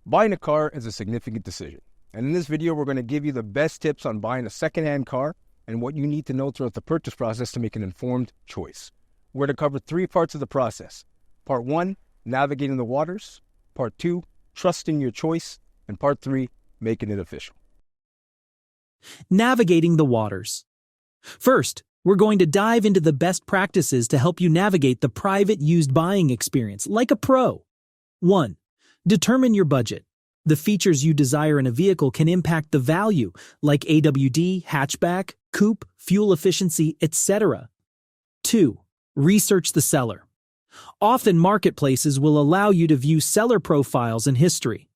Buying a car is a significant decision, and in this video we're going to give you the best tips on buying a second-hand car and what you need to know throughout the purchase process to make an informed choice. We're going to cover 3 parts of the process. Part 1, navigating the waters. Part 2, trusting your choice. And Part 3, making it official. Navigating the waters. First, we're going to dive into the best practices to help you navigate the private used buying experience like a pro. 1. Determine your budget. The features you desire in a vehicle can impact the value, like AWD, hatchback, coupe, fuel efficiency, etc. 2. Research the seller. Often marketplaces will allow you to view seller profiles and history.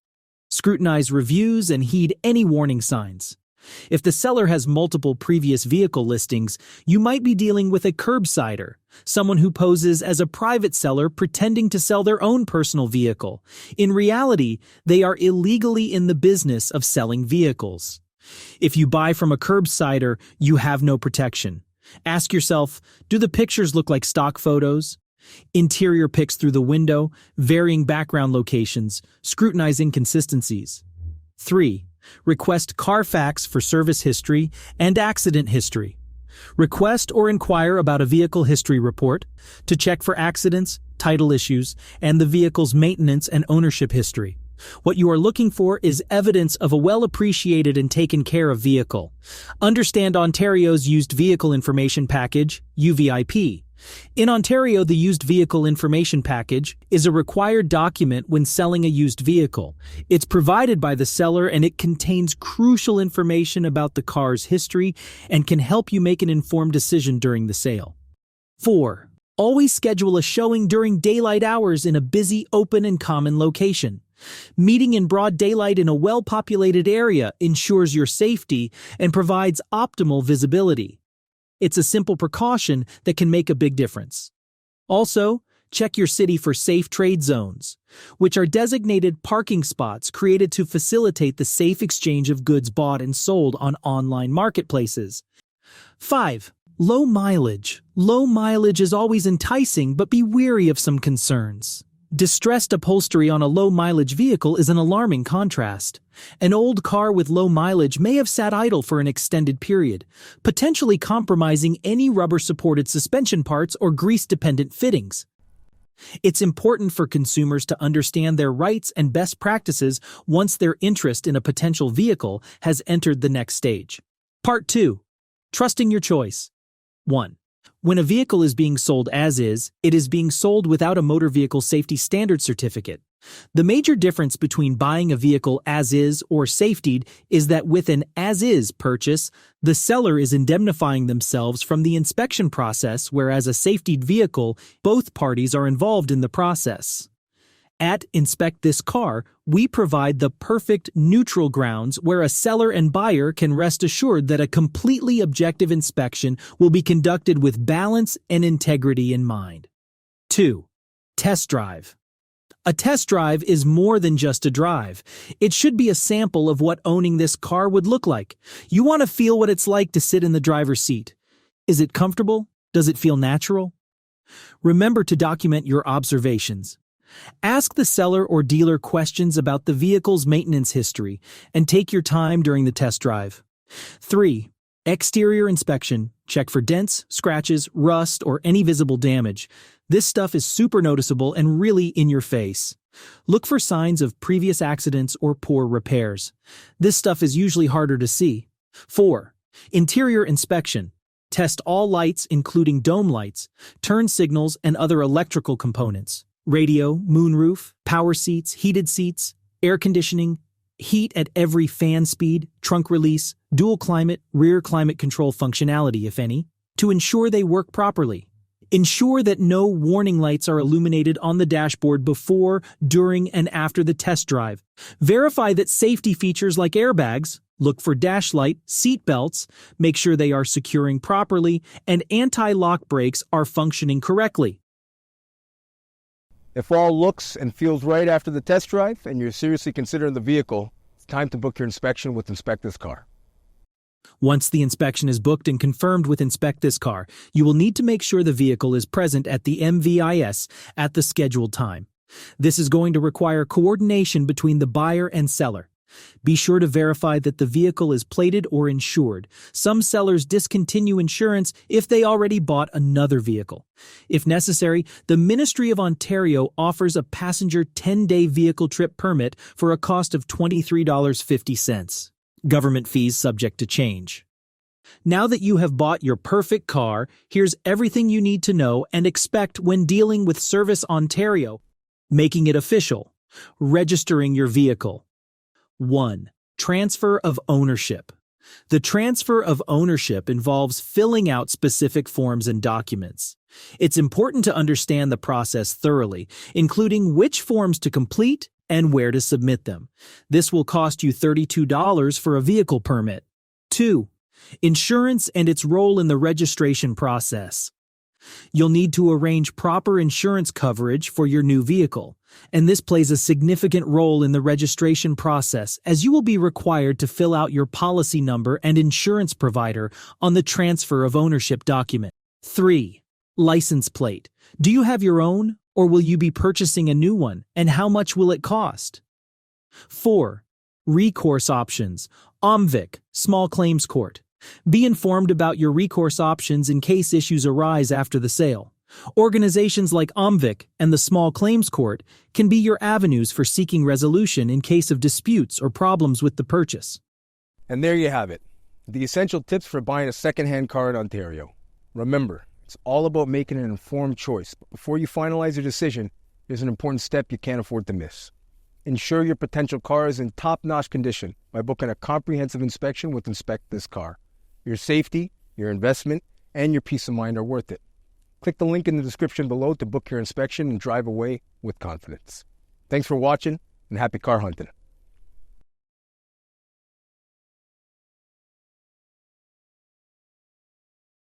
Scrutinize reviews and heed any warning signs. If the seller has multiple previous vehicle listings, you might be dealing with a curbsider, someone who poses as a private seller pretending to sell their own personal vehicle. In reality, they are illegally in the business of selling vehicles. If you buy from a curbsider, you have no protection. Ask yourself, do the pictures look like stock photos? Interior pics through the window, varying background locations, scrutinize inconsistencies. 3. Request Carfax for service history and accident history. Request or inquire about a vehicle history report to check for accidents, title issues, and the vehicle's maintenance and ownership history. What you are looking for is evidence of a well-appreciated and taken care of vehicle. Understand Ontario's Used Vehicle Information Package, UVIP. In Ontario, the Used Vehicle Information Package is a required document when selling a used vehicle. It's provided by the seller and it contains crucial information about the car's history and can help you make an informed decision during the sale. 4. Always schedule a showing during daylight hours in a busy, open, and common location. Meeting in broad daylight in a well-populated area ensures your safety and provides optimal visibility. It's a simple precaution that can make a big difference. Also, check your city for safe trade zones, which are designated parking spots created to facilitate the safe exchange of goods bought and sold on online marketplaces. 5. Low mileage. Low mileage is always enticing, but be wary of some concerns. Distressed upholstery on a low-mileage vehicle is an alarming contrast. An old car with low mileage may have sat idle for an extended period, potentially compromising any rubber-supported suspension parts or grease-dependent fittings. It's important for consumers to understand their rights and best practices once their interest in a potential vehicle has entered the next stage. Part 2. Trusting your choice. 1. When a vehicle is being sold as is, it is being sold without a motor vehicle safety standard certificate. The major difference between buying a vehicle as is or safetied is that with an as-is purchase, the seller is indemnifying themselves from the inspection process, whereas a safetied vehicle, both parties are involved in the process. At Inspect This Car, we provide the perfect neutral grounds where a seller and buyer can rest assured that a completely objective inspection will be conducted with balance and integrity in mind. 2. Test drive. A test drive is more than just a drive. It should be a sample of what owning this car would look like. You want to feel what it's like to sit in the driver's seat. Is it comfortable? Does it feel natural? Remember to document your observations. Ask the seller or dealer questions about the vehicle's maintenance history and take your time during the test drive. 3. Exterior inspection. Check for dents, scratches, rust, or any visible damage. This stuff is super noticeable and really in your face. Look for signs of previous accidents or poor repairs. This stuff is usually harder to see. 4. Interior inspection. Test all lights, including dome lights, turn signals, and other electrical components. Radio, moonroof, power seats, heated seats, air conditioning, heat at every fan speed, trunk release, dual climate, rear climate control functionality, if any, to ensure they work properly. Ensure that no warning lights are illuminated on the dashboard before, during, and after the test drive. Verify that safety features like airbags, look for dash light, seat belts, make sure they are securing properly, and anti-lock brakes are functioning correctly. If all looks and feels right after the test drive and you're seriously considering the vehicle, it's time to book your inspection with Inspect This Car. Once the inspection is booked and confirmed with Inspect This Car, you will need to make sure the vehicle is present at the MVIS at the scheduled time. This is going to require coordination between the buyer and seller. Be sure to verify that the vehicle is plated or insured. Some sellers discontinue insurance if they already bought another vehicle. If necessary, the Ministry of Ontario offers a passenger 10-day vehicle trip permit for a cost of $23.50. Government fees subject to change. Now that you have bought your perfect car, here's everything you need to know and expect when dealing with Service Ontario. Making it official. Registering your vehicle. 1. Transfer of ownership. The transfer of ownership involves filling out specific forms and documents. It's important to understand the process thoroughly, including which forms to complete and where to submit them. This will cost you $32 for a vehicle permit. 2. Insurance and its role in the registration process. You'll need to arrange proper insurance coverage for your new vehicle, and this plays a significant role in the registration process as you will be required to fill out your policy number and insurance provider on the transfer of ownership document. 3. License plate. Do you have your own, or will you be purchasing a new one, and how much will it cost? 4. Recourse options. UVIP, Small Claims Court. Be informed about your recourse options in case issues arise after the sale. Organizations like UVIP and the Small Claims Court can be your avenues for seeking resolution in case of disputes or problems with the purchase. And there you have it, the essential tips for buying a second-hand car in Ontario. Remember, it's all about making an informed choice. But before you finalize your decision, there's an important step you can't afford to miss. Ensure your potential car is in top-notch condition by booking a comprehensive inspection with Inspect This Car. Your safety, your investment, and your peace of mind are worth it. Click the link in the description below to book your inspection and drive away with confidence. Thanks for watching, and happy car hunting.